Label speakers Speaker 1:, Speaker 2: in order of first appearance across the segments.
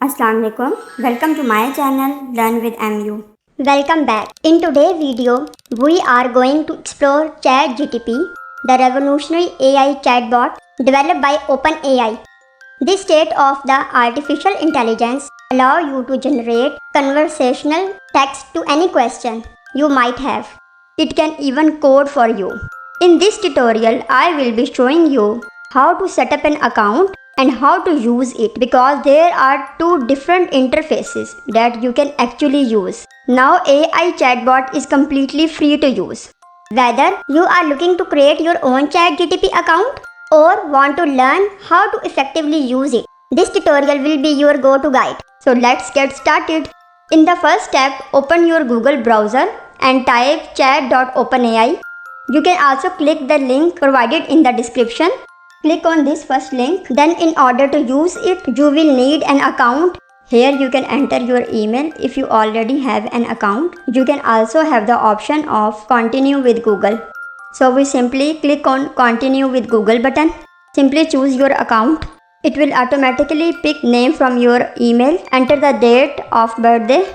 Speaker 1: Assalam Alaikum. Welcome to my channel Learn with MU.
Speaker 2: Welcome back. In today's video, we are going to explore ChatGPT, the revolutionary AI chatbot developed by OpenAI. This state-of-the-art artificial intelligence allows you to generate conversational text to any question you might have. It can even code for you. In this tutorial, I will be showing you how to set up an account and how to use it, because there are two different interfaces that you can actually use. Now AI chatbot is completely free to use. Whether you are looking to create your own ChatGPT account or want to learn how to effectively use it, this tutorial will be your go-to guide. So let's get started. In the first step, open your Google browser and type chat.openai. You can also click the link provided in the description. Click on this first link. Then in order to use it, you will need an account. Here you can enter your email if you already have an account. You can also have the option of continue with Google. So we simply click on continue with Google button. Simply choose your account. It will automatically pick name from your email. Enter the date of birthday.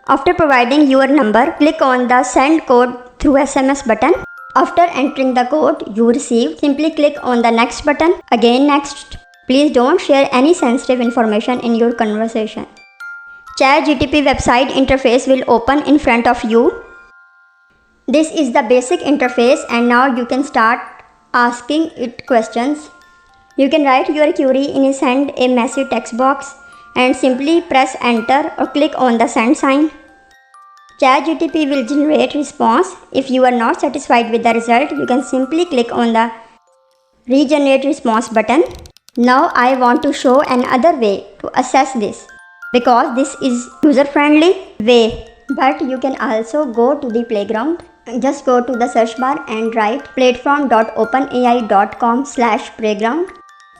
Speaker 2: After providing your number, click on the send code through SMS button. After entering the code you received, simply click on the next button. Again next. Please don't share any sensitive information in your conversation. ChatGPT website interface will open in front of you. This is the basic interface, and now you can start asking it questions. You can write your query in a send a message text box and simply press enter or click on the send sign. ChatGPT will generate response. If you are not satisfied with the result, you can simply click on the regenerate response button. Now I want to show another way to assess this, because this is user-friendly way. But you can also go to the playground. Just go to the search bar and write platform.openai.com/playground.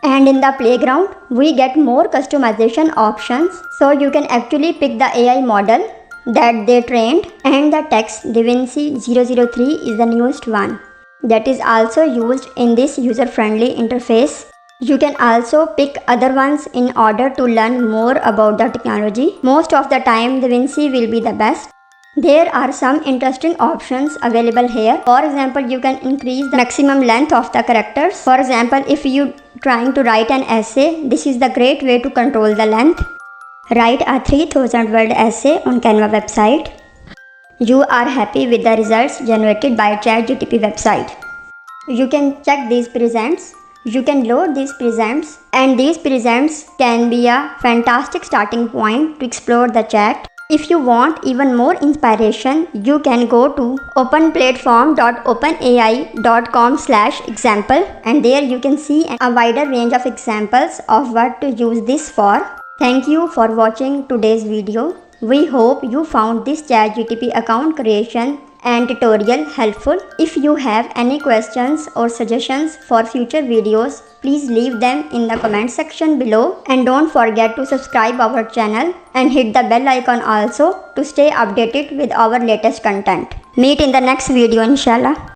Speaker 2: And in the playground, we get more customization options, so you can actually pick the AI model that they trained, and the text DaVinci 003 is the newest one that is also used in this user-friendly interface. You can also pick other ones in order to learn more about the technology. Most of the time DaVinci will be the best. There are some interesting options available here. For example, you can increase the maximum length of the characters. For example, if you trying to write an essay, this is the great way to control the length. Write a 3000 word essay on Canva website. You are happy with the results generated by ChatGPT website. You can check these presents. You can load these presents, and these presents can be a fantastic starting point to explore the chat. If you want even more inspiration, you can go to openplatform.openai.com/example, and there you can see a wider range of examples of what to use this for. Thank you for watching today's video. We hope you found this ChatGPT account creation and tutorial helpful. If you have any questions or suggestions for future videos, please leave them in the comment section below, and don't forget to subscribe our channel and hit the bell icon also to stay updated with our latest content. Meet in the next video inshallah.